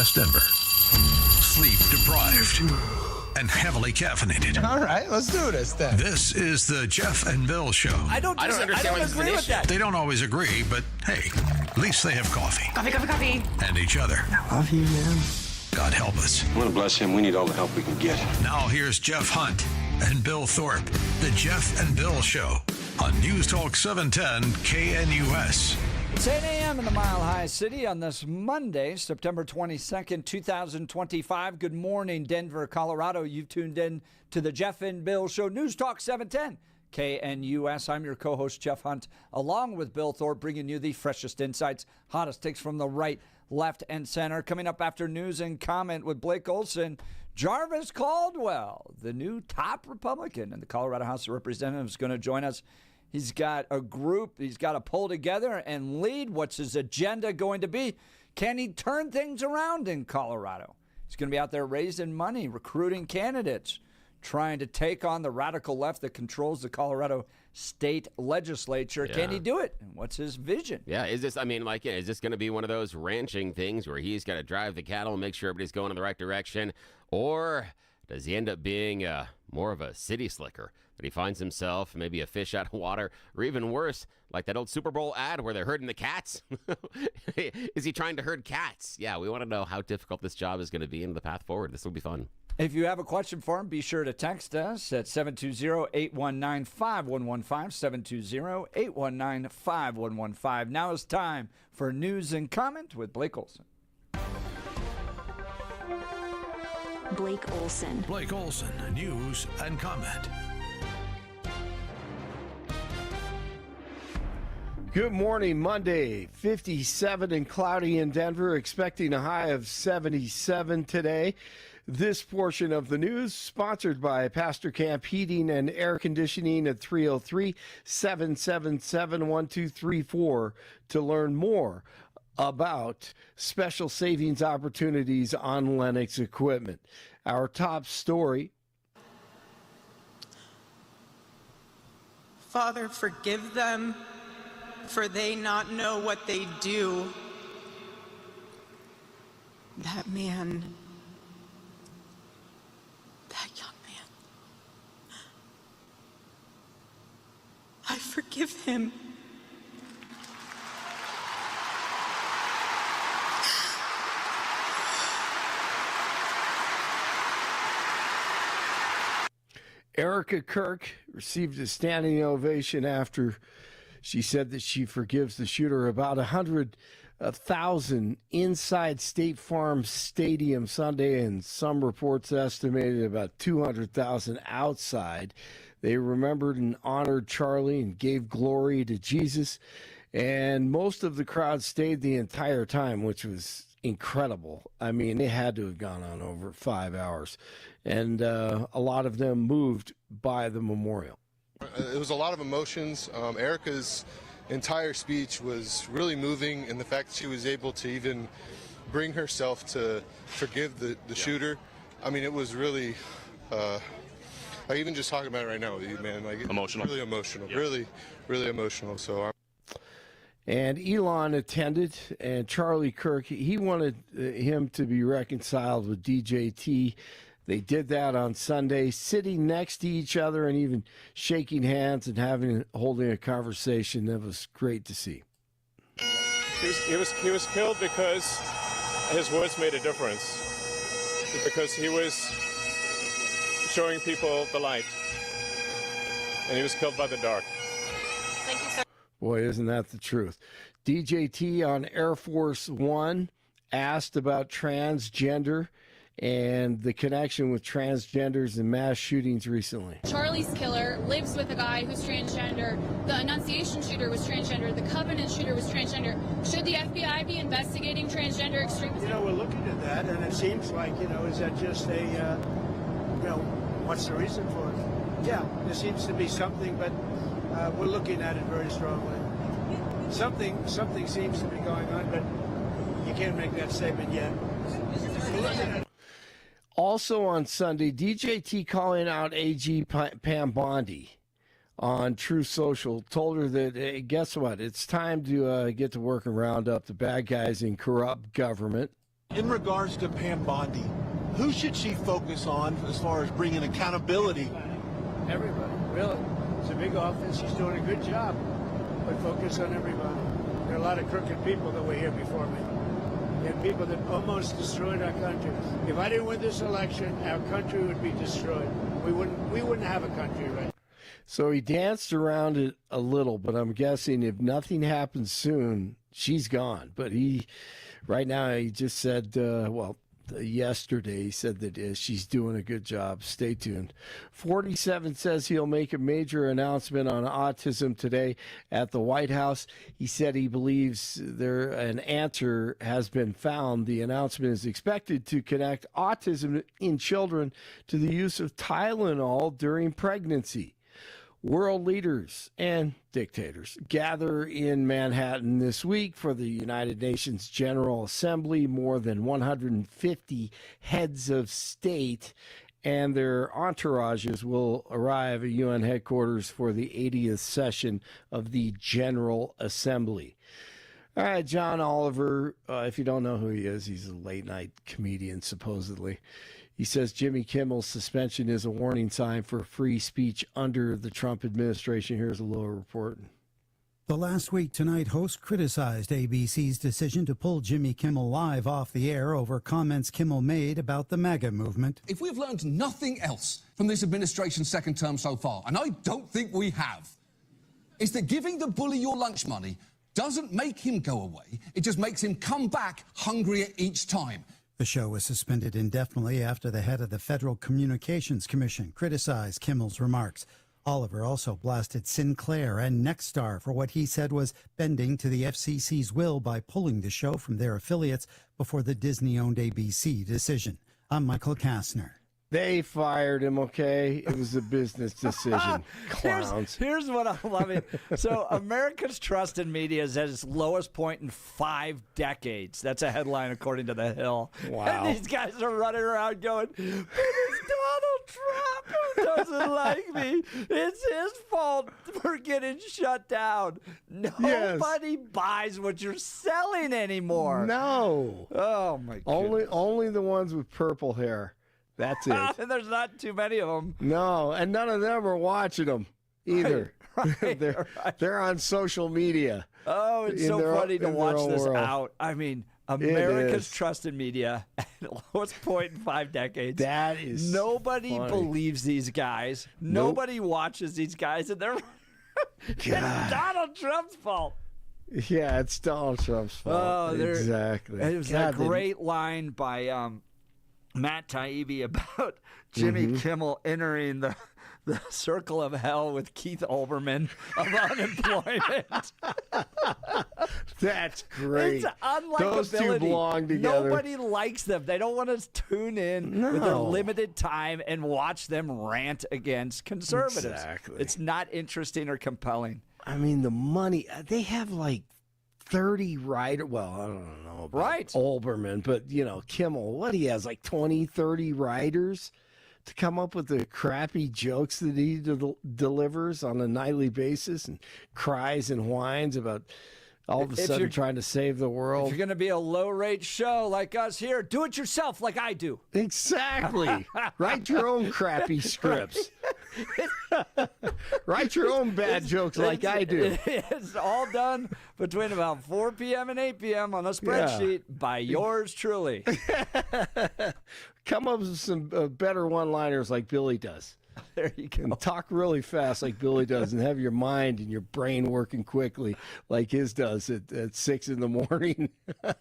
West Denver. Sleep deprived and heavily caffeinated. All right, let's do this then. This is the Jeff and Bill Show. I don't agree with that. They don't always agree, but hey, at least they have coffee. Coffee. And each other. I love you, man. God help us. I want to bless him. We need all the help we can get. Now here's Jeff Hunt and Bill Thorpe. The Jeff and Bill Show on News Talk 710 KNUS. It's 8 a.m. in the Mile High City on this Monday, September 22nd, 2025. Good morning, Denver, Colorado. You've tuned in to the Jeff and Bill Show, News Talk 710 KNUS. I'm your co-host, Jeff Hunt, along with Bill Thorpe, bringing you the freshest insights, hottest takes from the right, left, and center. Coming up after news and comment with Blake Olson, Jarvis Caldwell, the new top Republican in the Colorado House of Representatives, is going to join us. He's got a group he's got to pull together and lead. What's his agenda going to be? Can he turn things around in Colorado? He's going to be out there raising money, recruiting candidates, trying to take on the radical left that controls the Colorado state legislature. Yeah. Can he do it? And what's his vision? Yeah, is this going to be one of those ranching things where he's got to drive the cattle and make sure everybody's going in the right direction? Or does he end up being more of a city slicker, that he finds himself maybe a fish out of water, or even worse, like that old Super Bowl ad where they're herding the cats? Is he trying to herd cats? Yeah, we want to know how difficult this job is going to be and the path forward. This will be fun. If you have a question for him, be sure to text us at 720-819-5115, 720-819-5115. Now it's time for news and comment with Blake Olson. Blake Olson. Blake Olson, news and comment. Good morning, Monday, 57 and cloudy in Denver, expecting a high of 77 today. This portion of the news sponsored by Pastor Camp Heating and Air Conditioning at 303-777-1234 to learn more about special savings opportunities on Lennox equipment. Our top story. Father, forgive them, for they not know what they do. That man, that young man, I forgive him. Erica Kirk received a standing ovation after she said that she forgives the shooter. About 100,000 inside State Farm Stadium Sunday, and some reports estimated about 200,000 outside. They remembered and honored Charlie and gave glory to Jesus, and most of the crowd stayed the entire time, which was incredible. I mean, it had to have gone on over 5 hours, and a lot of them moved by the memorial. It was a lot of emotions. Erica's entire speech was really moving, and the fact that she was able to even bring herself to forgive the shooter. I mean, it was really, like even just talking about it right now with you, man, like Emotional. Really emotional, Yeah. really, really emotional. So And Elon attended, and Charlie Kirk, he wanted him to be reconciled with DJT. They did that on Sunday, sitting next to each other and even shaking hands and holding a conversation. That was great to see. He was killed because his words made a difference, because he was showing people the light, and he was killed by the dark. Thank you, sir. Boy, isn't that the truth? DJT on Air Force One asked about transgender and the connection with transgenders and mass shootings recently. Charlie's killer lives with a guy who's transgender. The Annunciation shooter was transgender. The Covenant shooter was transgender. Should the FBI be investigating transgender extremism? We're looking at that, and it seems like, is that just a, what's the reason for it? Yeah, there seems to be something, but we're looking at it very strongly. Something seems to be going on, but you can't make that statement yet. Also on Sunday, DJT calling out AG Pam Bondi on Truth Social, told her that, hey, guess what? It's time to get to work and round up the bad guys in corrupt government. In regards to Pam Bondi, who should she focus on as far as bringing accountability? Everybody, really. It's a big office. She's doing a good job. But focus on everybody. There are a lot of crooked people that were here before me. And people that almost destroyed our country. If I didn't win this election, our country would be destroyed. We wouldn't have a country right now. So he danced around it a little, but I'm guessing if nothing happens soon, she's gone. But right now, he just said, yesterday, he said that she's doing a good job. Stay tuned. 47 says he'll make a major announcement on autism today at the White House. He said he believes an answer has been found. The announcement is expected to connect autism in children to the use of Tylenol during pregnancy. World leaders and dictators gather in Manhattan this week for the United Nations General Assembly. More than 150 heads of state and their entourages will arrive at UN headquarters for the 80th session of the General Assembly. All right, John Oliver, if you don't know who he is, he's a late-night comedian, supposedly. He says Jimmy Kimmel's suspension is a warning sign for free speech under the Trump administration. Here's a little report. The Last Week Tonight host criticized ABC's decision to pull Jimmy Kimmel Live off the air over comments Kimmel made about the MAGA movement. If we've learned nothing else from this administration's second term so far, and I don't think we have, is that giving the bully your lunch money doesn't make him go away. It just makes him come back hungrier each time. The show was suspended indefinitely after the head of the Federal Communications Commission criticized Kimmel's remarks. Oliver also blasted Sinclair and Nexstar for what he said was bending to the FCC's will by pulling the show from their affiliates before the Disney-owned ABC decision. I'm Michael Kastner. They fired him, okay? It was a business decision. Clowns. Here's what I'm loving. So America's trust in media is at its lowest point in 5 decades. That's a headline according to The Hill. Wow. And these guys are running around going, but it's Donald Trump who doesn't like me. It's his fault we're getting shut down. Nobody buys what you're selling anymore. No. Oh, my goodness. Only the ones with purple hair. That's it. And there's not too many of them. No, and none of them are watching them either. Right, they're on social media. Oh, it's so funny to watch this world. out. I mean, America's trust in media at the lowest point in 5 decades. That is Nobody funny. believes these guys. Nope. Nobody watches these guys, and they're it's Donald Trump's fault. Yeah, it's Donald Trump's fault. Oh, exactly. It was a great line by Matt Taibbi about Jimmy Kimmel entering the circle of hell with Keith Olbermann of unemployment. That's great. It's unlikability. Those two belong together. Nobody likes them. They don't want to tune in with their limited time and watch them rant against conservatives. Exactly. It's not interesting or compelling. I mean, the money, they have like 30 writers. Well, I don't know about Olbermann, but, Kimmel, what he has, like 20, 30 writers to come up with the crappy jokes that he delivers on a nightly basis and cries and whines about all of a sudden trying to save the world. If you're going to be a low-rate show like us here, do it yourself like I do. Exactly. Write your own crappy scripts. Write your own bad jokes like I do. It's all done between about 4 p.m. and 8 p.m. on a spreadsheet by yours truly. Come up with some better one-liners like Billy does. There you go. And talk really fast like Billy does and have your mind and your brain working quickly like his does at 6 in the morning. All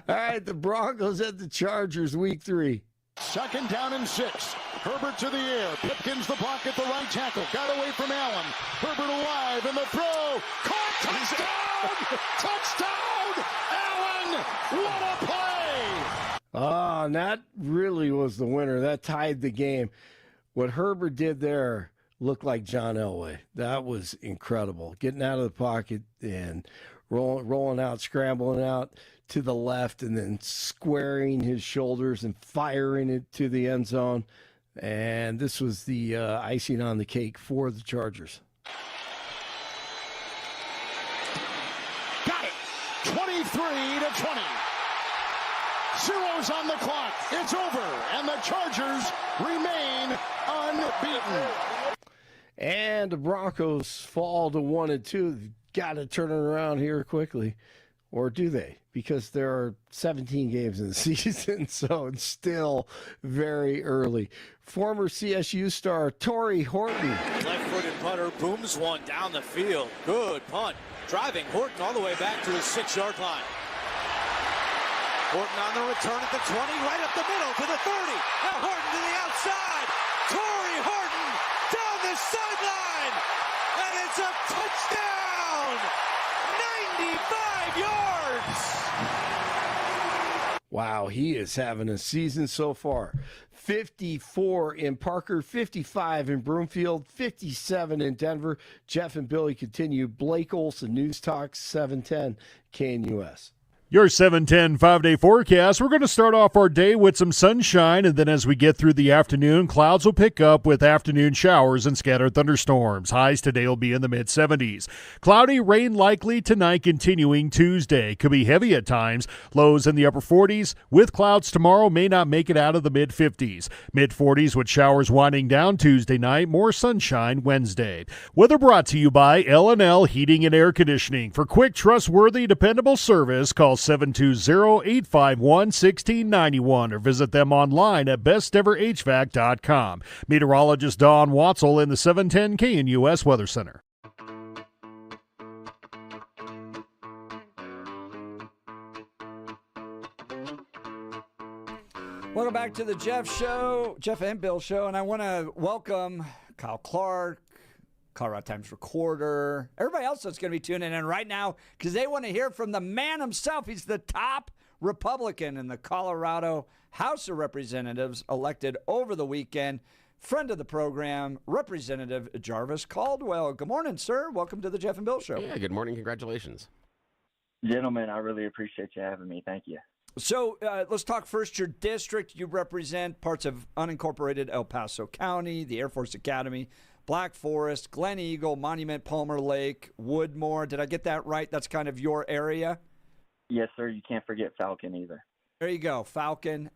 right, the Broncos at the Chargers, week 3. 2nd down and 6. Herbert to the air. Pipkins the block at the right tackle. Got away from Allen. Herbert alive in the throw. Caught. Touchdown. Allen. What a play. Oh, and that really was the winner. That tied the game. What Herbert did there looked like John Elway. That was incredible. Getting out of the pocket and rolling out, scrambling out to the left, and then squaring his shoulders and firing it to the end zone. And this was the icing on the cake for the Chargers. Got it. 23-20. Zeros on the clock. It's over, and the Chargers remain unbeaten. And the Broncos fall to 1-2. They've got to turn it around here quickly. Or do they? Because there are 17 games in the season, so it's still very early. Former CSU star Torrey Horton. Left-footed punter booms one down the field. Good punt. Driving Horton all the way back to his 6-yard line. Horton on the return at the 20, right up the middle to the 30. Now Horton to the outside. Torrey Horton down the sideline. And it's a touchdown. 95 yards. Wow, he is having a season so far. 54 in Parker, 55 in Broomfield, 57 in Denver. Jeff and Billy continue. Blake Olson, News Talk 710 KNUS. Your 710 5-day forecast. We're going to start off our day with some sunshine, and then as we get through the afternoon, clouds will pick up with afternoon showers and scattered thunderstorms. Highs today will be in the mid-70s. Cloudy, rain likely tonight, continuing Tuesday. Could be heavy at times. Lows in the upper 40s. With clouds tomorrow, may not make it out of the mid-50s. Mid-40s with showers winding down Tuesday night. More sunshine Wednesday. Weather brought to you by L&L Heating and Air Conditioning. For quick, trustworthy, dependable service, call 720-851-1691 or visit them online at besteverhvac.com. Meteorologist Dawn Watzel in the 710 KNUS Weather Center. Welcome back to the Jeff and Bill Show, and I want to welcome Kyle Clark, Colorado Times recorder, everybody else that's going to be tuning in right now because they want to hear from the man himself. He's the top Republican in the Colorado House of Representatives, elected over the weekend. Friend of the program, Representative Jarvis Caldwell. Good morning, sir. Welcome to the Jeff and Bill Show. Yeah, good morning. Congratulations. Gentlemen, I really appreciate you having me. Thank you. So let's talk first your district. You represent parts of unincorporated El Paso County, the Air Force Academy, Black Forest, Glen Eagle, Monument, Palmer Lake, Woodmore. Did I get that right? That's kind of your area? Yes, sir. You can't forget Falcon either. There you go, Falcon.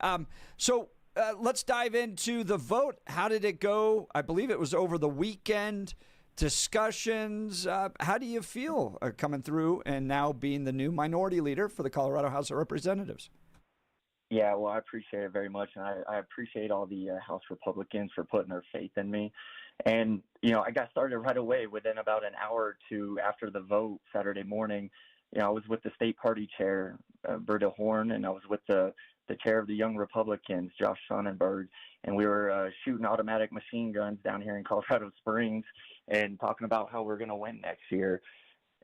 So let's dive into the vote. How did it go? I believe it was over the weekend. Discussions. How do you feel coming through and now being the new minority leader for the Colorado House of Representatives? Yeah, well, I appreciate it very much, and I appreciate all the House Republicans for putting their faith in me. And, I got started right away within about an hour or two after the vote Saturday morning. I was with the state party chair, Berta Horn, and I was with the chair of the Young Republicans, Josh Sonnenberg, and we were shooting automatic machine guns down here in Colorado Springs and talking about how we're going to win next year.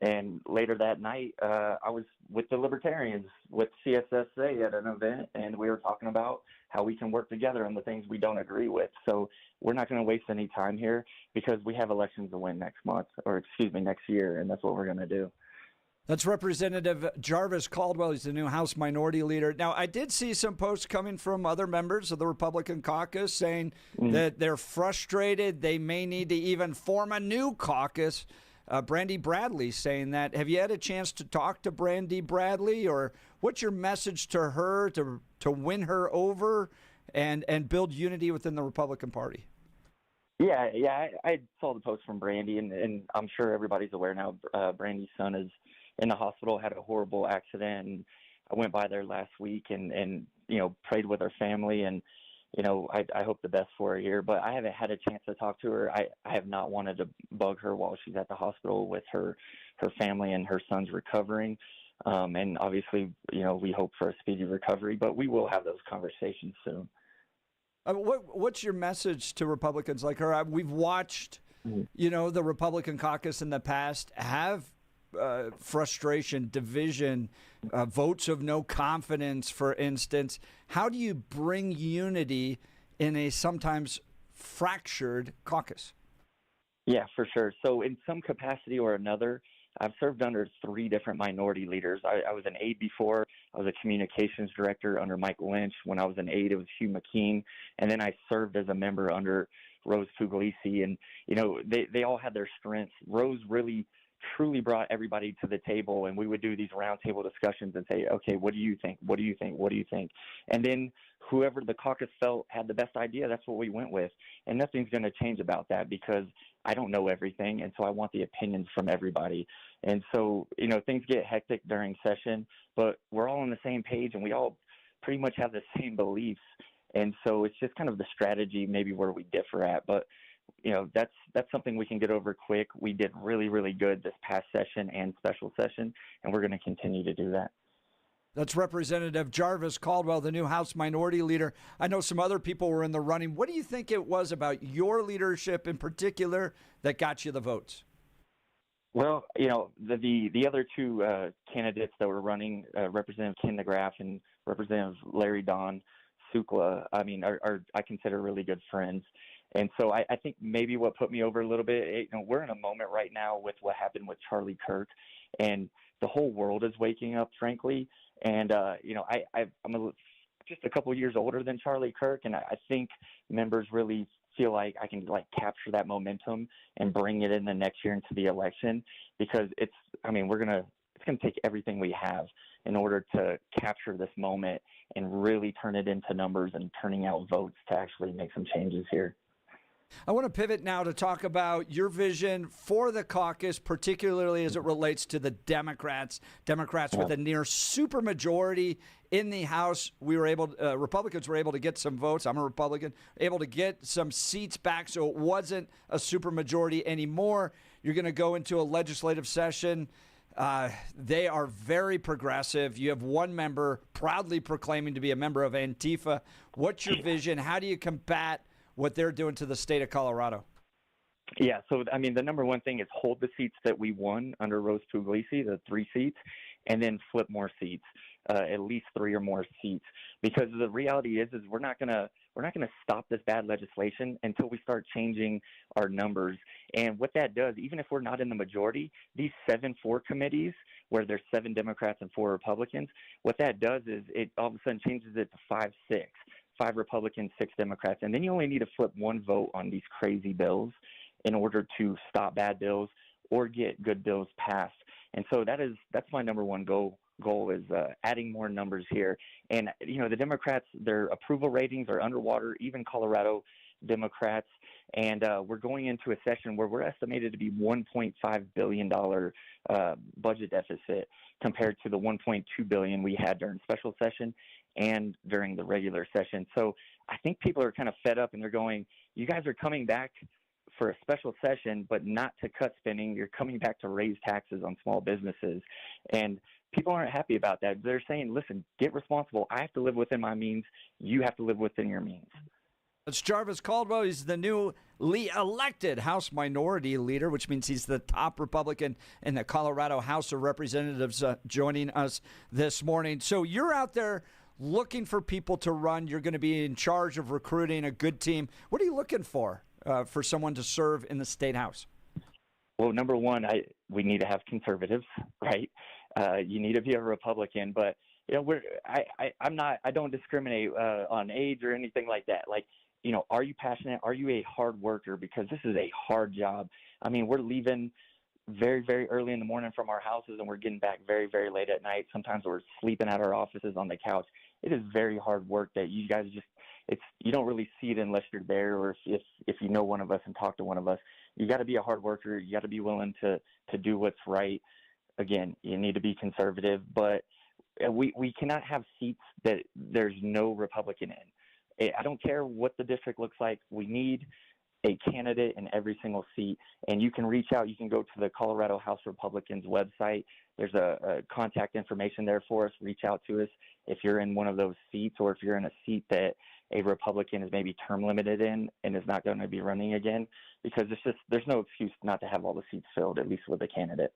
And later that night, I was with the Libertarians, with CSSA at an event, and we were talking about how we can work together on the things we don't agree with. So we're not going to waste any time here because we have elections to win next year, and that's what we're going to do. That's Representative Jarvis Caldwell. He's the new House Minority Leader. Now, I did see some posts coming from other members of the Republican caucus saying that they're frustrated. They may need to even form a new caucus. Brandy Bradley saying that. Have you had a chance to talk to Brandy Bradley, or what's your message to her to win her over and build unity within the Republican Party? Yeah, I saw the post from Brandy, and I'm sure everybody's aware now. Brandy's son is in the hospital, had a horrible accident, and I went by there last week and prayed with her family, and I hope the best for her here, but I haven't had a chance to talk to her. I have not wanted to bug her while she's at the hospital with her family and her son's recovering. And obviously, we hope for a speedy recovery, but we will have those conversations soon. What's your message to Republicans like her? We've watched, the Republican caucus in the past have frustration, division, votes of no confidence, for instance. How do you bring unity in a sometimes fractured caucus? Yeah, for sure. So in some capacity or another, I've served under 3 different minority leaders. I was an aide before. I was a communications director under Mike Lynch. When I was an aide, it was Hugh McKean. And then I served as a member under Rose Puglisi. And, they all had their strengths. Rose really truly brought everybody to the table, and we would do these roundtable discussions and say, okay, what do you think? What do you think? What do you think? And then whoever the caucus felt had the best idea, that's what we went with. And nothing's going to change about that because I don't know everything, and so I want the opinions from everybody. And so, things get hectic during session, but we're all on the same page, and we all pretty much have the same beliefs. And so it's just kind of the strategy maybe where we differ at. But, that's something we can get over quick. We did really, really good this past session and special session, and we're going to continue to do that. That's Representative Jarvis Caldwell, the new House Minority Leader. I know some other people were in the running. What do you think it was about your leadership in particular that got you the votes? Well, the other two candidates that were running, Representative Ken DeGraff and Representative Larry Don Sukla, are I consider really good friends. And so I think maybe what put me over a little bit, we're in a moment right now with what happened with Charlie Kirk, and the whole world is waking up, frankly. And, I'm just a couple years older than Charlie Kirk, and I think members really feel like I can capture that momentum and bring it in the next year into the election, because it's going to take everything we have in order to capture this moment and really turn it into numbers and turning out votes to actually make some changes here. I want to pivot now to talk about your vision for the caucus, particularly as it relates to the Democrats. Democrats with a near supermajority in the House. Republicans were able to get some votes. I'm a Republican, able to get some seats back, so it wasn't a supermajority anymore. You're going to go into a legislative session. They are very progressive. You have one member proudly proclaiming to be a member of Antifa. What's your vision? How do you combat what they're doing to the state of Colorado? Yeah, so, the number one thing is hold the seats that we won under Rose Puglisi, the 3 seats, and then flip more seats, at least 3 or more seats. Because the reality is we're not gonna stop this bad legislation until we start changing our numbers. And what that does, even if we're not in the majority, these 7-4 committees, where there's 7 Democrats and 4 Republicans, what that does is it all of a sudden changes it to 5-6. 5 Republicans, 6 Democrats, and then you only need to flip 1 vote on these crazy bills in order to stop bad bills or get good bills passed. And so that's my number one goal is adding more numbers here. And the Democrats, their approval ratings are underwater, even Colorado Democrats, and we're going into a session where we're estimated to be $1.5 billion budget deficit compared to the $1.2 billion we had during special session and during the regular session. So I think people are kind of fed up, and they're going, you guys are coming back for a special session, but not to cut spending. You're coming back to raise taxes on small businesses. And people aren't happy about that. They're saying, listen, get responsible. I have to live within my means. You have to live within your means. It's Jarvis Caldwell. He's the newly elected House Minority Leader, which means he's the top Republican in the Colorado House of Representatives, joining us this morning. So you're out there looking for people to run. You're going to be in charge of recruiting a good team. What are you looking for someone to serve in the State House? Well, number one, we need to have conservatives, right? You need to be a Republican, but I don't discriminate on age or anything like that. Are you passionate? Are you a hard worker? Because this is a hard job. We're leaving very, very early in the morning from our houses, and we're getting back very, very late at night. Sometimes we're sleeping at our offices on the couch. It is very hard work that you guys you don't really see it unless you're there, or if you know one of us and talk to one of us. You got to be a hard worker. You got to be willing to do what's right. Again, you need to be conservative, but we cannot have seats that there's no Republican in. I don't care what the district looks like. We need a candidate in every single seat, and you can reach out. You can go to the Colorado House Republicans website. There's a contact information there for us. Reach out to us if you're in one of those seats, or if you're in a seat that a Republican is maybe term limited in and is not going to be running again, because there's no excuse not to have all the seats filled, at least with a candidate.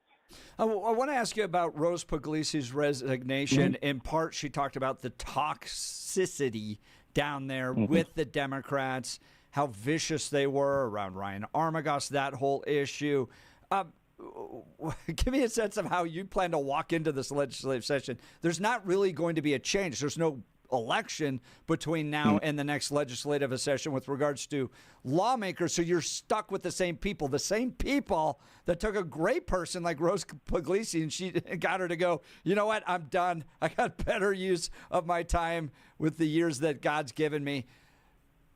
I want to ask you about Rose Puglisi's resignation. Mm-hmm. In part, she talked about the toxicity down there with the Democrats, how vicious they were around Ryan Armagost, that whole issue. Give me a sense of how you plan to walk into this legislative session. There's not really going to be a change. There's no election between now and the nenext legislative session with regards to lawmakers. So you're stuck with the same people that took a great person like Rose Puglisi and she got her to go, you know what, I'm done. I got better use of my time with the years that God's given me.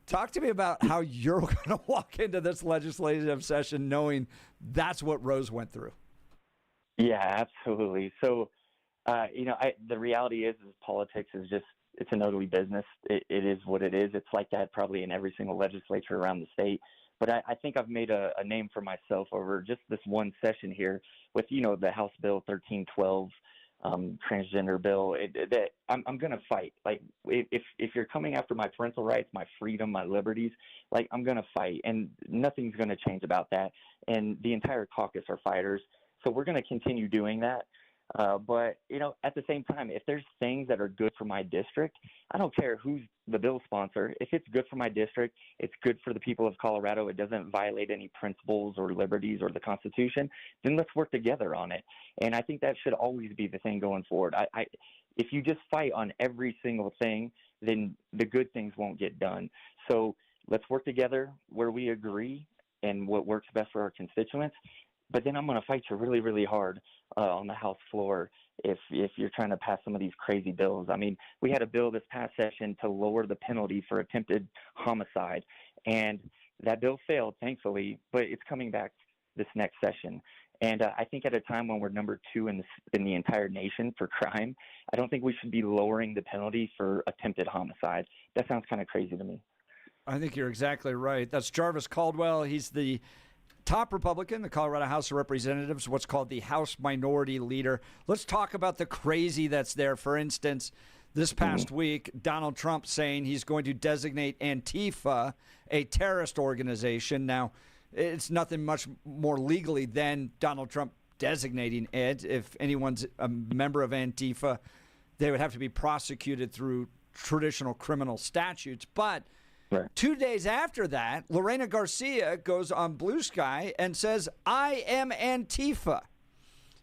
Talk to me about how you're going to walk into this legislative session knowing that's what Rose went through. Yeah, absolutely. So, the reality is politics is just, it's an ugly business. It is what it is. It's like that probably in every single legislature around the state. But I think I've made a name for myself over just this one session here with, the House Bill 1312, transgender bill. I'm going to fight. Like, if you're coming after my parental rights, my freedom, my liberties, like, I'm going to fight. And nothing's going to change about that. And the entire caucus are fighters. So we're going to continue doing that. But, at the same time, if there's things that are good for my district, I don't care who's the bill sponsor. If it's good for my district, it's good for the people of Colorado, it doesn't violate any principles or liberties or the Constitution, then let's work together on it. And I think that should always be the thing going forward. If you just fight on every single thing, then the good things won't get done. So let's work together where we agree and what works best for our constituents. But then I'm going to fight you really, really hard on the House floor if you're trying to pass some of these crazy bills. I mean, we had a bill this past session to lower the penalty for attempted homicide, and that bill failed, thankfully, but it's coming back this next session. And I think at a time when we're number 2 in the entire nation for crime, I don't think we should be lowering the penalty for attempted homicide. That sounds kind of crazy to me. I think you're exactly right. That's Jarvis Caldwell. He's the top Republican, the Colorado House of Representatives, what's called the House Minority Leader. Let's talk about the crazy that's there. For instance, this past week, Donald Trump saying he's going to designate Antifa a terrorist organization. Now, it's nothing much more legally than Donald Trump designating it. If anyone's a member of Antifa, they would have to be prosecuted through traditional criminal statutes. But 2 days after that, Lorena Garcia goes on Blue Sky and says, I am Antifa.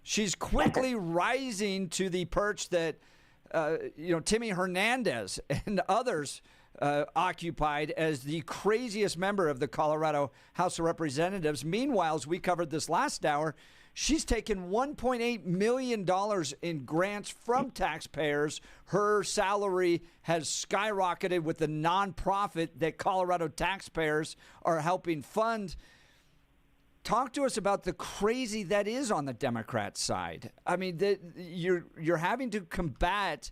She's quickly rising to the perch that, Timmy Hernandez and others occupied as the craziest member of the Colorado House of Representatives. Meanwhile, as we covered this last hour, she's taken $1.8 million in grants from taxpayers. Her salary has skyrocketed with the nonprofit that Colorado taxpayers are helping fund. Talk to us about the crazy that is on the Democrat side. I mean, you're having to combat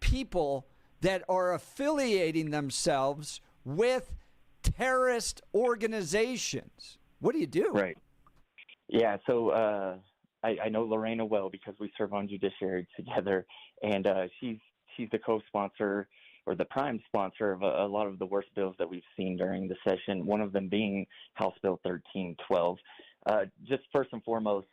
people that are affiliating themselves with terrorist organizations. What do you do? Right. Yeah, so I know Lorena well because we serve on judiciary together, and she's the co-sponsor or the prime sponsor of a lot of the worst bills that we've seen during the session, one of them being House Bill 1312. Just first and foremost,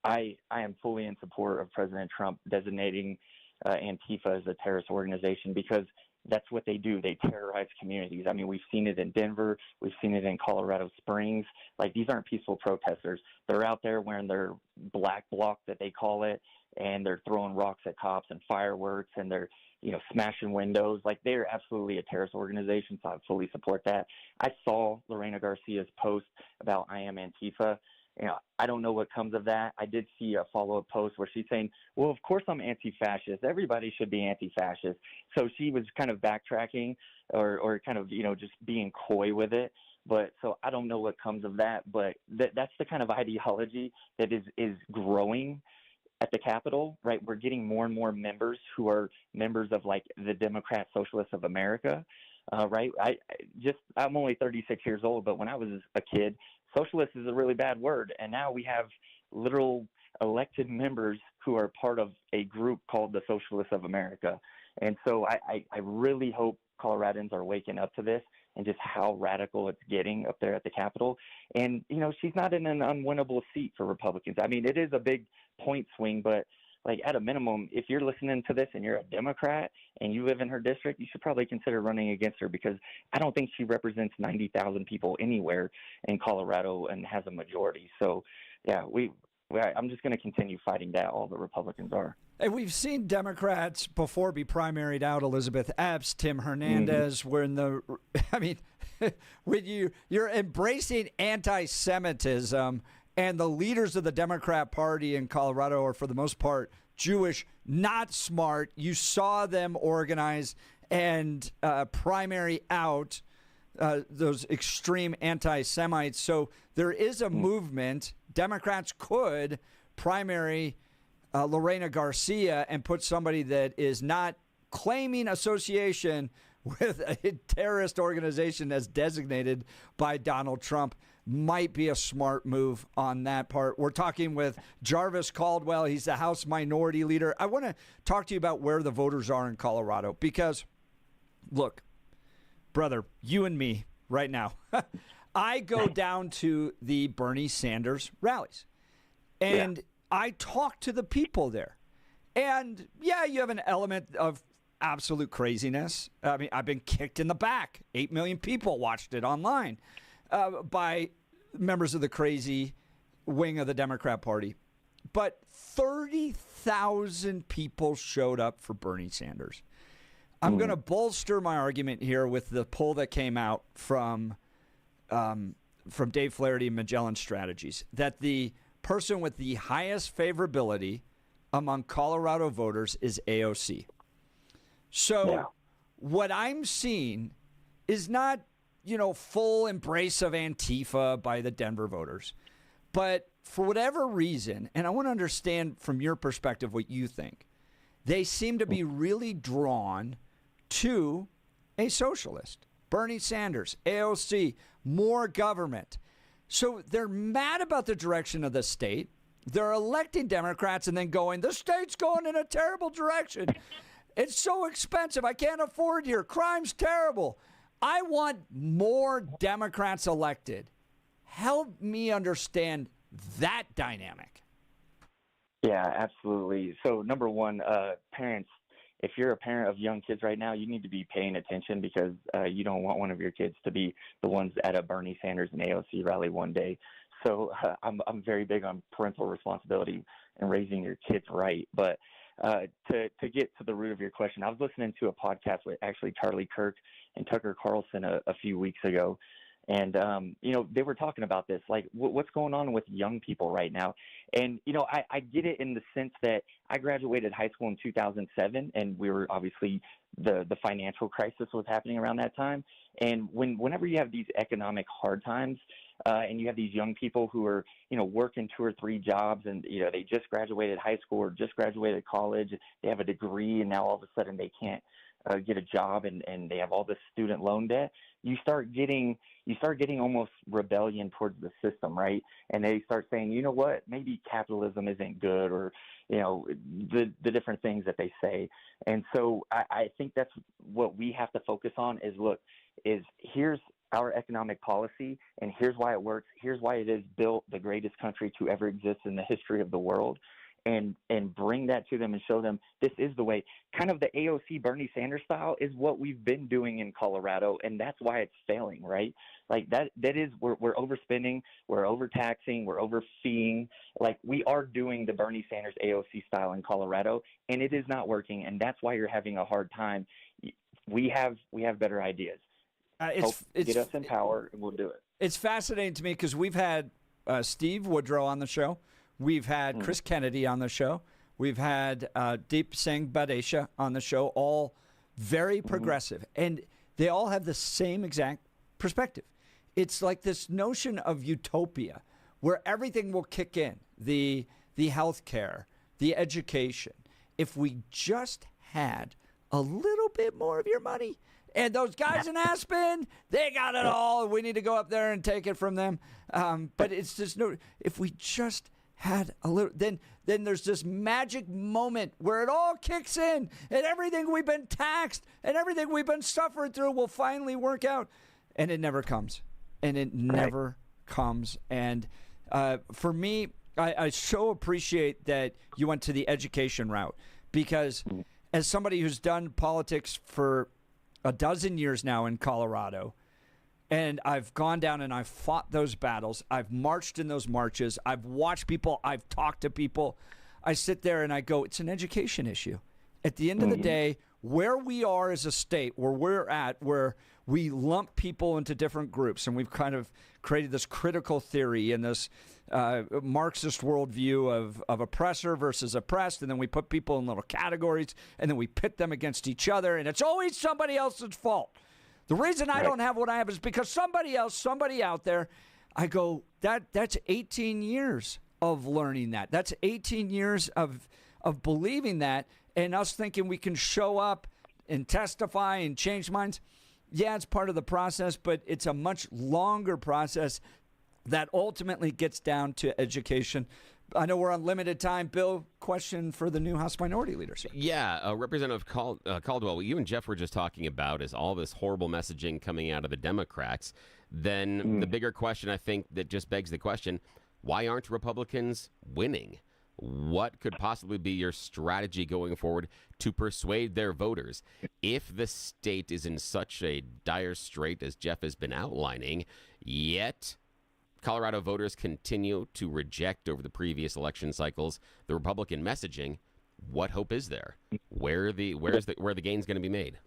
I am fully in support of President Trump designating Antifa as a terrorist organization because that's what they do. They terrorize communities. I mean, we've seen it in Denver. We've seen it in Colorado Springs. Like, these aren't peaceful protesters. They're out there wearing their black bloc that they call it, and they're throwing rocks at cops and fireworks, and they're, smashing windows. Like, they're absolutely a terrorist organization, so I fully support that. I saw Lorena Garcia's post about I am Antifa. I don't know what comes of that. I did see a follow-up post where she's saying, well, of course I'm anti-fascist. Everybody should be anti-fascist. So she was kind of backtracking or kind of, just being coy with it. But so I don't know what comes of that. But that's the kind of ideology that is growing at the Capitol, right? We're getting more and more members who are members of, like, the Democrat Socialists of America, right? I'm only 36 years old, but when I was a kid, socialist is a really bad word, and now we have literal elected members who are part of a group called the Socialists of America. And so I really hope Coloradans are waking up to this and just how radical it's getting up there at the Capitol. And, she's not in an unwinnable seat for Republicans. I mean, it is a big point swing, but, like, at a minimum, if you're listening to this and you're a Democrat and you live in her district, you should probably consider running against her because I don't think she represents 90,000 people anywhere in Colorado and has a majority. So, yeah, I'm just going to continue fighting that. All the Republicans are. And we've seen Democrats before be primaried out. Elizabeth Epps, Tim Hernandez. We're in the. I mean, when you're embracing anti-Semitism, and the leaders of the Democrat Party in Colorado are, for the most part, Jewish, not smart. You saw them organize and primary out those extreme anti-Semites. So there is a movement. Democrats could primary Lorena Garcia and put somebody that is not claiming association with a terrorist organization as designated by Donald Trump. Might be a smart move on that part. We're talking with Jarvis Caldwell. He's the House Minority Leader. I want to talk to you about where the voters are in Colorado because, look, brother, you and me right now, I go down to the Bernie Sanders rallies, and I talk to the people there. And, yeah, you have an element of absolute craziness. I mean, I've been kicked in the back. 8 million people watched it online. By members of the crazy wing of the Democrat Party. But 30,000 people showed up for Bernie Sanders. I'm going to bolster my argument here with the poll that came out from Dave Flaherty and Magellan Strategies, that the person with the highest favorability among Colorado voters is AOC. So what I'm seeing is not full embrace of Antifa by the Denver voters. But for whatever reason, and I want to understand from your perspective what you think, they seem to be really drawn to a socialist. Bernie Sanders, AOC, more government. So they're mad about the direction of the state. They're electing Democrats and then going, the state's going in a terrible direction. It's so expensive. I can't afford here. Crime's terrible. I want more Democrats elected. Help me understand that dynamic. Yeah, absolutely. So, number one, parents, if you're a parent of young kids right now, you need to be paying attention because you don't want one of your kids to be the ones at a Bernie Sanders and AOC rally one day. So I'm very big on parental responsibility and raising your kids right. But to get to the root of your question, I was listening to a podcast with actually Charlie Kirk and Tucker Carlson a few weeks ago. And, they were talking about this, like what's going on with young people right now. And, I get it in the sense that I graduated high school in 2007, and we were obviously the financial crisis was happening around that time. And whenever you have these economic hard times and you have these young people who are, working 2 or 3 jobs and, they just graduated high school or just graduated college, they have a degree, and now all of a sudden they can't get a job and they have all this student loan debt, you start getting almost rebellion towards the system, right? And they start saying, you know what, maybe capitalism isn't good, or the different things that they say. And so I think that's what we have to focus on is here's our economic policy, and here's why it works. Here's why it has built the greatest country to ever exist in the history of the world. And bring that to them and show them this is the way. Kind of the AOC Bernie Sanders style is what we've been doing in Colorado, and that's why it's failing, right? Like that is we're overspending, we're overtaxing, we're overfeeing. Like we are doing the Bernie Sanders AOC style in Colorado, and it is not working, and that's why you're having a hard time. We have better ideas. Get us in power, and we'll do it. It's fascinating to me because we've had Steve Woodrow on the show. We've had Chris Kennedy on the show. We've had Deep Singh Badesha on the show, all very progressive. And they all have the same exact perspective. It's like this notion of utopia where everything will kick in, the health care, the education. If we just had a little bit more of your money. And those guys in Aspen, they got it all. We need to go up there and take it from them. But it's just if we just had a little, then there's this magic moment where it all kicks in and everything we've been taxed and everything we've been suffering through will finally work out. And it never comes. And it never comes. And for me, I so appreciate that you went to the education route because as somebody who's done politics for a dozen years now in Colorado, And I've gone down and I've fought those battles. I've marched in those marches. I've watched people. I've talked to people. I sit there and I go, it's an education issue. At the end of the day, where we are as a state, where we're at, where we lump people into different groups, and we've kind of created this critical theory and this Marxist worldview of oppressor versus oppressed, and then we put people in little categories, and then we pit them against each other, and it's always somebody else's fault. The reason I don't have what I have is because somebody else, somebody out there. I go, that's 18 years of learning that. That's 18 years of believing that, and us thinking we can show up and testify and change minds. Yeah, it's part of the process, but it's a much longer process that ultimately gets down to education. I know we're on limited time. Bill, question for the new House Minority Leader, sir. Yeah, Representative Caldwell, what you and Jeff were just talking about is all this horrible messaging coming out of the Democrats. Then the bigger question, I think, that just begs the question, why aren't Republicans winning? What could possibly be your strategy going forward to persuade their voters? If the state is in such a dire strait as Jeff has been outlining, yet Colorado voters continue to reject over the previous election cycles the Republican messaging, what hope is there? Where the gain's going to be made?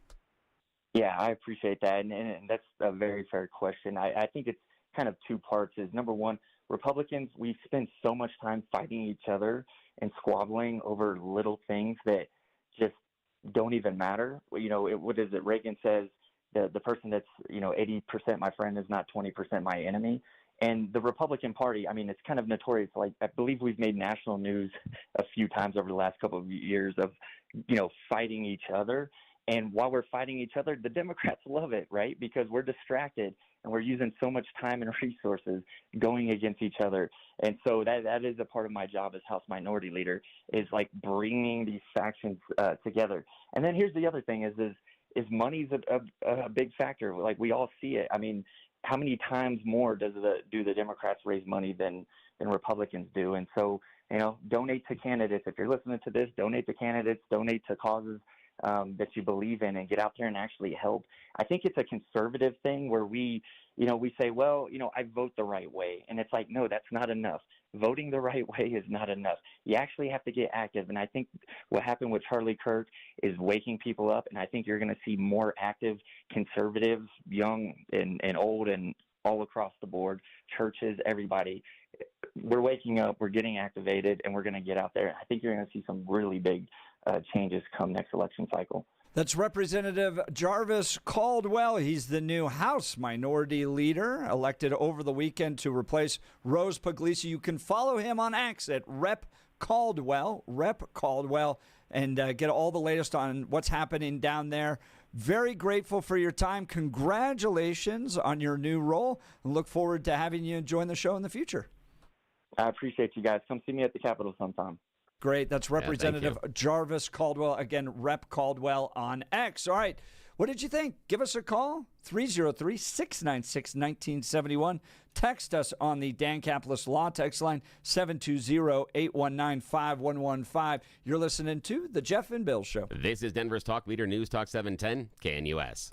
Yeah, I appreciate that, and that's a very fair question. I think it's kind of two parts. Is number one, Republicans, we spend so much time fighting each other and squabbling over little things that just don't even matter. What is it? Reagan says the person that's 80% my friend is not 20% my enemy. And the Republican Party, I mean, it's kind of notorious. Like, I believe we've made national news a few times over the last couple of years of, fighting each other. And while we're fighting each other, the Democrats love it, right? Because we're distracted and we're using so much time and resources going against each other. And so that is a part of my job as House Minority Leader, is like bringing these factions together. And then here's the other thing is money's a big factor. Like, we all see it. I mean, how many times more do the Democrats raise money than Republicans do? And so, donate to candidates. If you're listening to this, donate to candidates, donate to causes that you believe in, and get out there and actually help. I think it's a conservative thing where we say, well, I vote the right way. And it's like, no, that's not enough. Voting the right way is not enough. You actually have to get active. And I think what happened with Charlie Kirk is waking people up. And I think you're going to see more active conservatives, young and old and all across the board, churches, everybody. We're waking up, we're getting activated, and we're going to get out there. I think you're going to see some really big changes come next election cycle. That's Representative Jarvis Caldwell. He's the new House Minority Leader, elected over the weekend to replace Rose Puglisi. You can follow him on X at Rep Caldwell, and get all the latest on what's happening down there. Very grateful for your time. Congratulations on your new role, and look forward to having you join the show in the future. I appreciate you guys. Come see me at the Capitol sometime. Great. That's Representative Jarvis Caldwell. Again, Rep Caldwell on X. All right. What did you think? Give us a call, 303-696-1971. Text us on the Dan Caplis Law text line, 720-819-5115. You're listening to The Jeff and Bill Show. This is Denver's Talk Leader, News Talk 710, KNUS.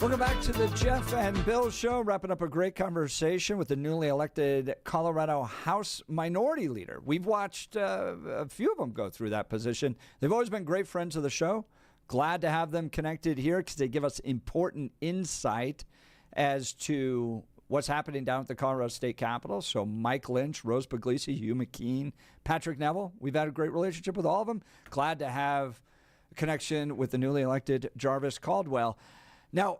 Welcome back to the Jeff and Bill Show, wrapping up a great conversation with the newly elected Colorado House Minority Leader. We've watched a few of them go through that position. They've always been great friends of the show. Glad to have them connected here because they give us important insight as to what's happening down at the Colorado State Capitol. So Mike Lynch, Rose Puglisi, Hugh McKean, Patrick Neville. We've had a great relationship with all of them. Glad to have a connection with the newly elected Jarvis Caldwell. Now,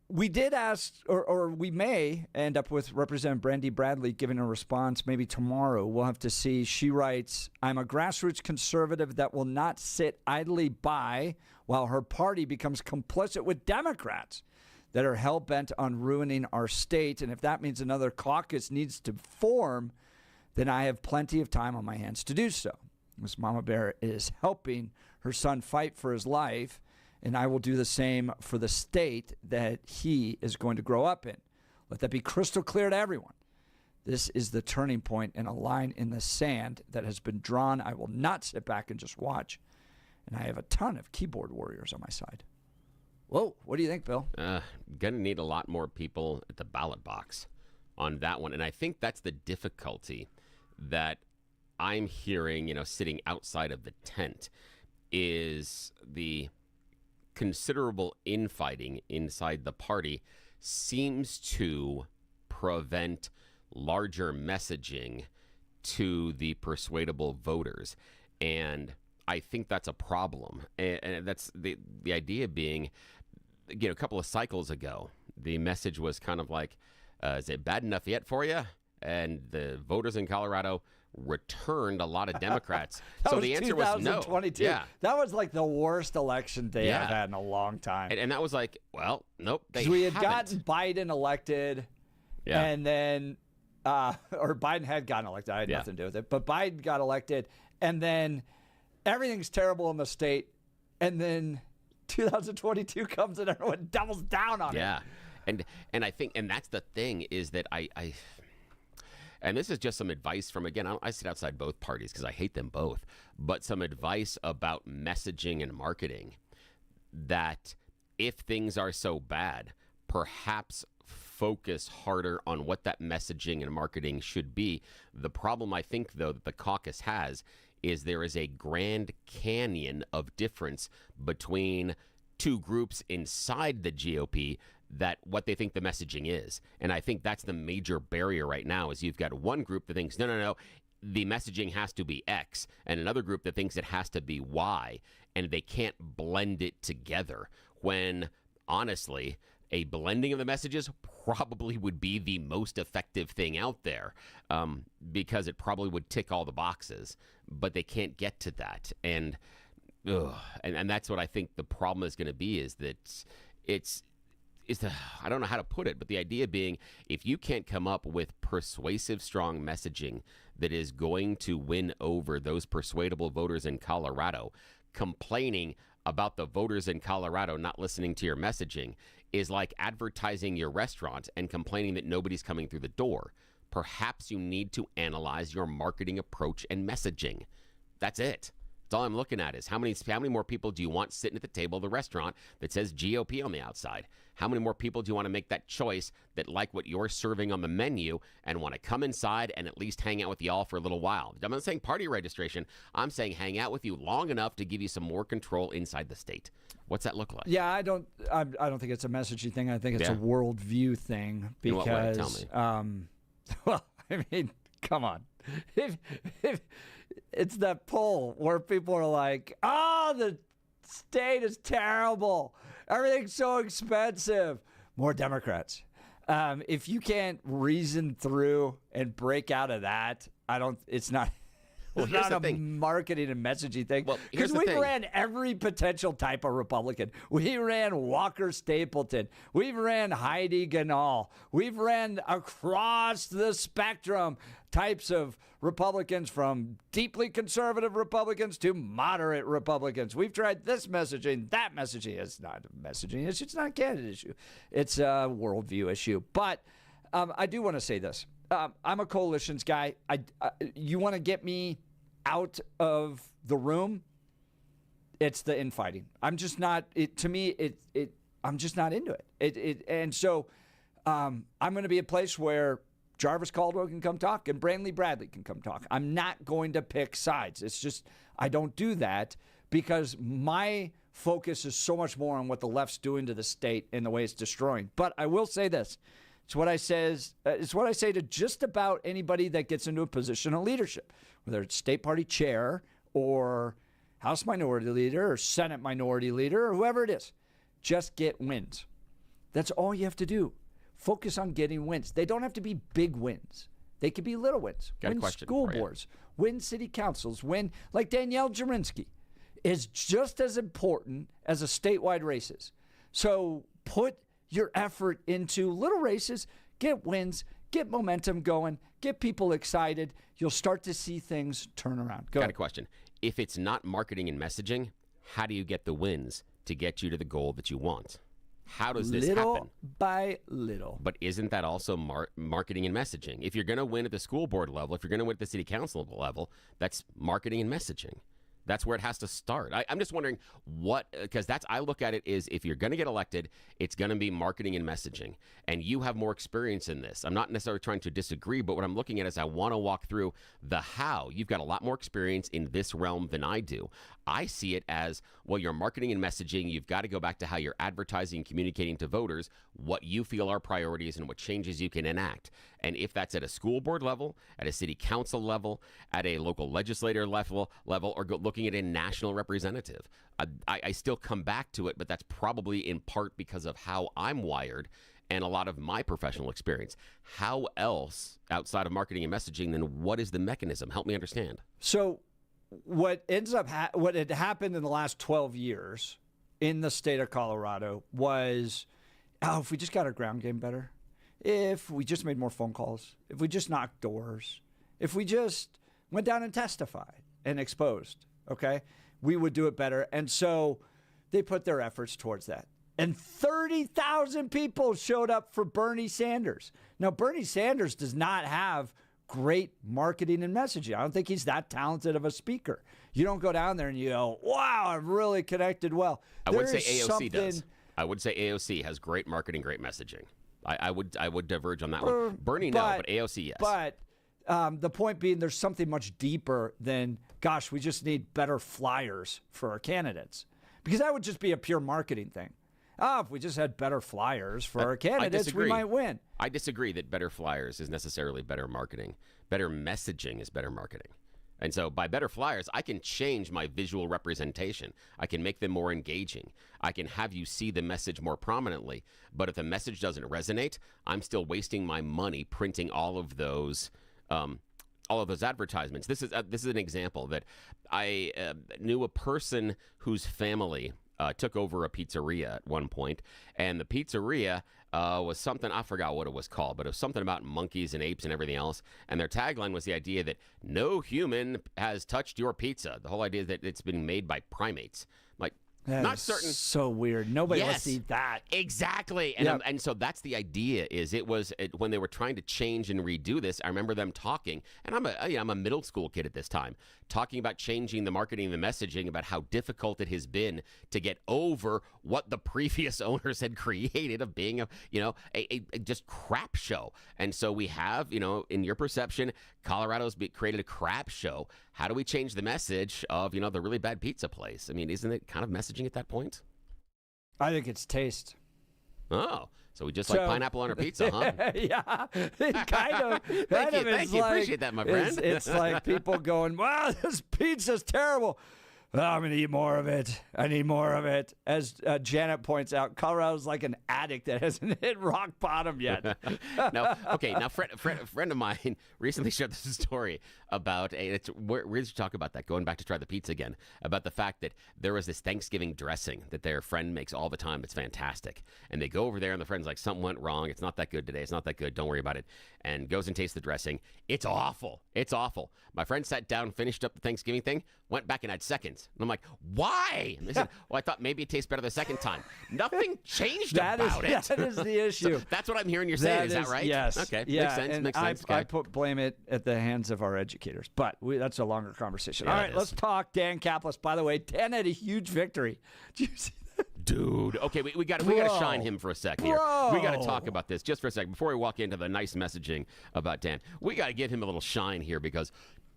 we did ask, or we may end up with Representative Brandy Bradley giving a response maybe tomorrow. We'll have to see. She writes, I'm a grassroots conservative that will not sit idly by while her party becomes complicit with Democrats that are hell-bent on ruining our state. And if that means another caucus needs to form, then I have plenty of time on my hands to do so. Miss Mama Bear is helping her son fight for his life, and I will do the same for the state that he is going to grow up in. Let that be crystal clear to everyone. This is the turning point and a line in the sand that has been drawn. I will not sit back and just watch. And I have a ton of keyboard warriors on my side. Whoa, what do you think, Bill? Gonna need a lot more people at the ballot box on that one. And I think that's the difficulty that I'm hearing, sitting outside of the tent, is the considerable infighting inside the party seems to prevent larger messaging to the persuadable voters. And I think that's a problem. And that's the idea being, a couple of cycles ago, the message was kind of like, is it bad enough yet for you? And the voters in Colorado returned a lot lot of Democrats. So the answer was no. Yeah. That was like the worst election day I've had in a long time. And that was like, well, nope. We had gotten Biden elected, and then, or Biden had gotten elected. I had nothing to do with it. But Biden got elected, and then everything's terrible in the state. And then 2022 comes and everyone doubles down on it. Yeah. And I think, and that's the thing, is that I and this is just some advice from, again, I sit outside both parties because I hate them both, but some advice about messaging and marketing, that if things are so bad, perhaps focus harder on what that messaging and marketing should be. The problem, I think, though, that the caucus has is there is a Grand Canyon of difference between two groups inside the GOP that what they think the messaging is. And I think that's the major barrier right now, is you've got one group that thinks, no, the messaging has to be X, and another group that thinks it has to be Y, and they can't blend it together, when honestly, a blending of the messages probably would be the most effective thing out there, because it probably would tick all the boxes, but they can't get to that. And that's what I think the problem is going to be, is that I don't know how to put it, but the idea being, if you can't come up with persuasive, strong messaging that is going to win over those persuadable voters in Colorado, complaining about the voters in Colorado not listening to your messaging is like advertising your restaurant and complaining that nobody's coming through the door. Perhaps you need to analyze your marketing approach and messaging. That's it. That's all I'm looking at, is how many more people do you want sitting at the table of the restaurant that says GOP on the outside? How many more people do you want to make that choice, that like what you're serving on the menu and want to come inside and at least hang out with y'all for a little while? I'm not saying party registration. I'm saying hang out with you long enough to give you some more control inside the state. What's that look like? Yeah, I don't think it's a messaging thing. I think it's a worldview thing, because In what way? Tell me. Well, I mean, come on. If it's that poll where people are like, oh, the state is terrible, everything's so expensive, more Democrats. If you can't reason through and break out of that, it's not a marketing and messaging thing. Well, because we ran every potential type of Republican. We ran Walker Stapleton. We've ran Heidi Ganahl. We've ran across the spectrum types of Republicans, from deeply conservative Republicans to moderate Republicans. We've tried this messaging, that messaging. It's not a messaging issue. It's not a candidate issue. It's a worldview issue. But I do want to say this. I'm a coalitions guy. You want to get me out of the room, it's the infighting. I'm just not. To me, I'm just not into it. And so I'm going to be a place where Jarvis Caldwell can come talk and Brantley Bradley can come talk. I'm not going to pick sides. It's just I don't do that because my focus is so much more on what the left's doing to the state and the way it's destroying. But I will say this. It's what I say to just about anybody that gets into a position of leadership, whether it's state party chair or House Minority Leader or Senate Minority Leader or whoever it is. Just get wins. That's all you have to do. Focus on getting wins. They don't have to be big wins. They could be little wins. Got a win question school for you. boards, win city councils, win like Danielle Jurinsky is just as important as a statewide races. So put your effort into little races, get wins, get momentum going, get people excited. You'll start to see things turn around. Go Got ahead. a question. If it's not marketing and messaging, how do you get the wins to get you to the goal that you want? How does this little happen? by little. But isn't that also marketing and messaging? If you're going to win at the school board level, if you're going to win at the city council level, that's marketing and messaging. That's where it has to start. I'm just wondering because I look at it is if you're going to get elected, it's going to be marketing and messaging. And you have more experience in this. I'm not necessarily trying to disagree, but what I'm looking at is I want to walk through the how. You've got a lot more experience in this realm than I do. I see it as, well, your marketing and messaging, you've got to go back to how you're advertising and communicating to voters what you feel are priorities and what changes you can enact. And if that's at a school board level, at a city council level, at a local legislator level, or looking at a national representative, I still come back to it, but that's probably in part because of how I'm wired and a lot of my professional experience. How else, outside of marketing and messaging, then what is the mechanism? Help me understand. So what what had happened in the last 12 years in the state of Colorado was, if we just got our ground game better, if we just made more phone calls, if we just knocked doors, if we just went down and testified and exposed, okay, we would do it better. And so they put their efforts towards that. And 30,000 people showed up for Bernie Sanders. Now, Bernie Sanders does not have great marketing and messaging. I don't think he's that talented of a speaker. You don't go down there and you go, wow, I've really connected well. I would say AOC does. I would say AOC has great marketing, great messaging. I would diverge on that one. Bernie, no, but AOC, yes. But the point being, there's something much deeper than, gosh, we just need better flyers for our candidates. Because that would just be a pure marketing thing. If we just had better flyers for our candidates, we might win. I disagree that better flyers is necessarily better marketing. Better messaging is better marketing. And so by better flyers, I can change my visual representation. I can make them more engaging. I can have you see the message more prominently. But if the message doesn't resonate, I'm still wasting my money printing all of those advertisements. This is an example that I knew a person whose family took over a pizzeria at one point, and the pizzeria was something, I forgot what it was called, but it was something about monkeys and apes and everything else, and their tagline was the idea that no human has touched your pizza. The whole idea that it's been made by primates. Like, that not is certain. So weird. Nobody wants to eat that. Exactly. And and so that's the idea. Is when they were trying to change and redo this. I remember them talking, and I'm a middle school kid at this time, talking about changing the marketing and the messaging about how difficult it has been to get over what the previous owners had created of being a just crap show. And so we have, in your perception, Colorado's created a crap show. How do we change the message of, the really bad pizza place? I mean, isn't it kind of messaging at that point? I think it's taste. Oh, so we just like pineapple on our pizza, huh? Yeah, kind of. Thank you. Appreciate that, my friend. It's like people going, wow, this pizza's terrible. Oh, I'm going to eat more of it. I need more of it. As Janet points out, Colorado's like an addict that hasn't hit rock bottom yet. Now, a friend of mine recently shared this story about where did you talk about that? Going back to try the pizza again, about the fact that there was this Thanksgiving dressing that their friend makes all the time. It's fantastic. And they go over there and the friend's like, something went wrong. It's not that good today. It's not that good. Don't worry about it. And goes and tastes the dressing. It's awful. It's awful. My friend sat down, finished up the Thanksgiving thing, went back and had seconds. And I'm like, why? And they said, well, I thought maybe it tastes better the second time. Nothing changed about it. That is the issue. So that's what I'm hearing you say. Is that right? Yes. Okay. Yeah, Makes sense. and Makes sense. I blame it at the hands of our educators. But that's a longer conversation. All right, let's talk Dan Kaplis. By the way, Dan had a huge victory. Did you see that? Dude, okay, we got to shine him for a second here. We got to talk about this just for a second before we walk into the nice messaging about Dan. We got to give him a little shine here because,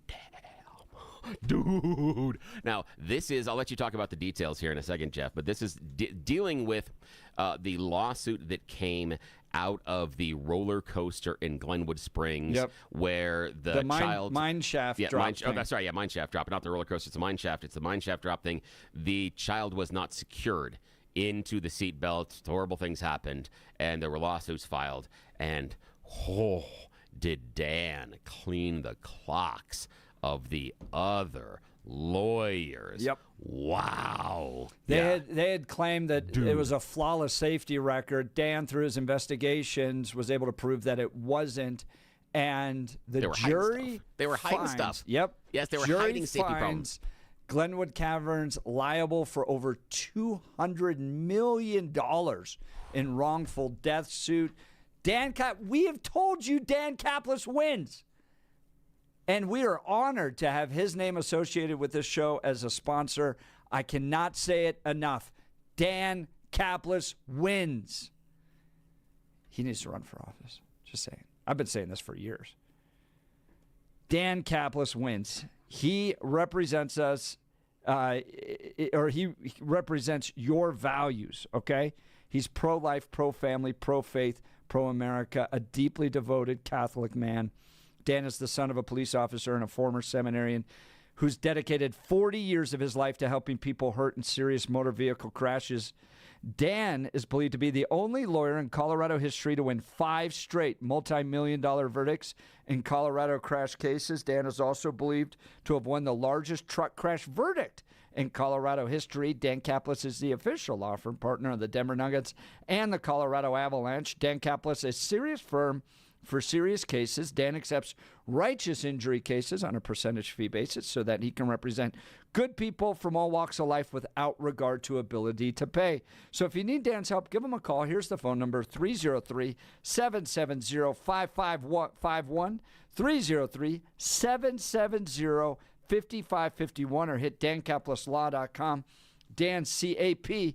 damn, dude. Now, this is, I'll let you talk about the details here in a second, Jeff, but this is dealing with the lawsuit that came out of the roller coaster in Glenwood Springs, where the child mine shaft drop. Mine shaft drop, not the roller coaster. It's the mine shaft. It's the mine shaft drop thing. The child was not secured into the seatbelt. Horrible things happened, and there were lawsuits filed. And did Dan clean the clocks of the other lawyers? Yep. Wow. They had claimed that it was a flawless safety record. Dan, through his investigations, was able to prove that it wasn't. And the jury They were hiding stuff. Yep. Yes, they were jury hiding safety finds problems. Glenwood Caverns liable for over $200 million in wrongful death suit. We have told you Dan Caplis wins. And we are honored to have his name associated with this show as a sponsor. I cannot say it enough. Dan Caplis wins. He needs to run for office. Just saying. I've been saying this for years. Dan Caplis wins. He represents us, or he represents your values, okay? He's pro-life, pro-family, pro-faith, pro-America, a deeply devoted Catholic man. Dan is the son of a police officer and a former seminarian who's dedicated 40 years of his life to helping people hurt in serious motor vehicle crashes. Dan is believed to be the only lawyer in Colorado history to win 5 straight multi-million-dollar verdicts in Colorado crash cases. Dan is also believed to have won the largest truck crash verdict in Colorado history. Dan Caplis is the official law firm partner of the Denver Nuggets and the Colorado Avalanche. Dan Caplis, a serious firm for serious cases. Dan accepts righteous injury cases on a percentage fee basis so that he can represent good people from all walks of life without regard to ability to pay. So if you need Dan's help, give him a call. Here's the phone number, 303-770-5551, 303-770-5551, or hit dancaplislaw.com, Dan, C-A-P-L-I-S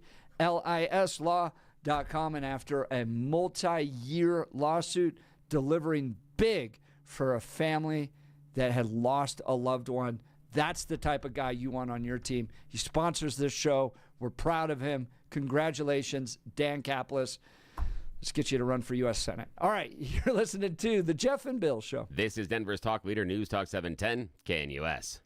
law.com. And after a multi-year lawsuit, delivering big for a family that had lost a loved one. That's the type of guy you want on your team. He sponsors this show. We're proud of him. Congratulations, Dan Caplis. Let's get you to run for U.S. Senate. All right, you're listening to The Jeff and Bill Show. This is Denver's talk leader, News Talk 710, KNUS.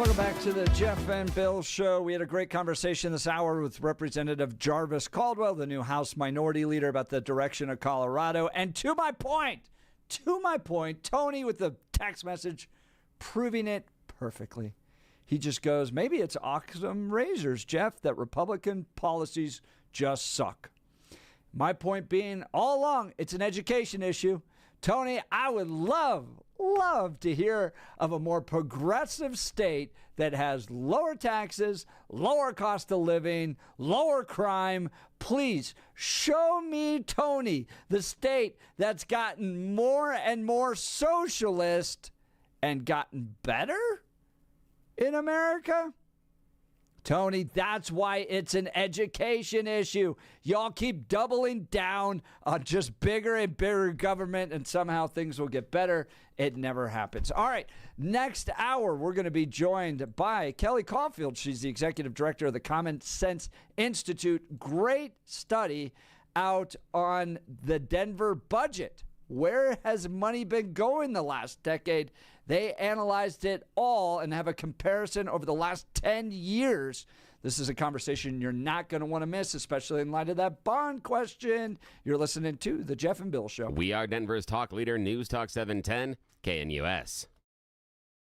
Welcome back to the Jeff and Bill Show. We had a great conversation this hour with Representative Jarvis Caldwell, the new House Minority Leader, about the direction of Colorado. And to my point, Tony with the text message proving it perfectly. He just goes, maybe it's Occam razors, Jeff, that Republican policies just suck. My point being, all along, it's an education issue. Tony, I would love to hear of a more progressive state that has lower taxes, lower cost of living, lower crime. Please show me, Tony, the state that's gotten more and more socialist and gotten better in America. Tony, that's why it's an education issue. Y'all keep doubling down on just bigger and bigger government, and somehow things will get better. It never happens. All right, next hour, we're going to be joined by Kelly Caulfield. She's the executive director of the Common Sense Institute. Great study out on the Denver budget. Where has money been going the last decade? They analyzed it all and have a comparison over the last 10 years. This is a conversation you're not going to want to miss, especially in light of that bond question. You're listening to The Jeff and Bill Show. We are Denver's talk leader, News Talk 710, KNUS.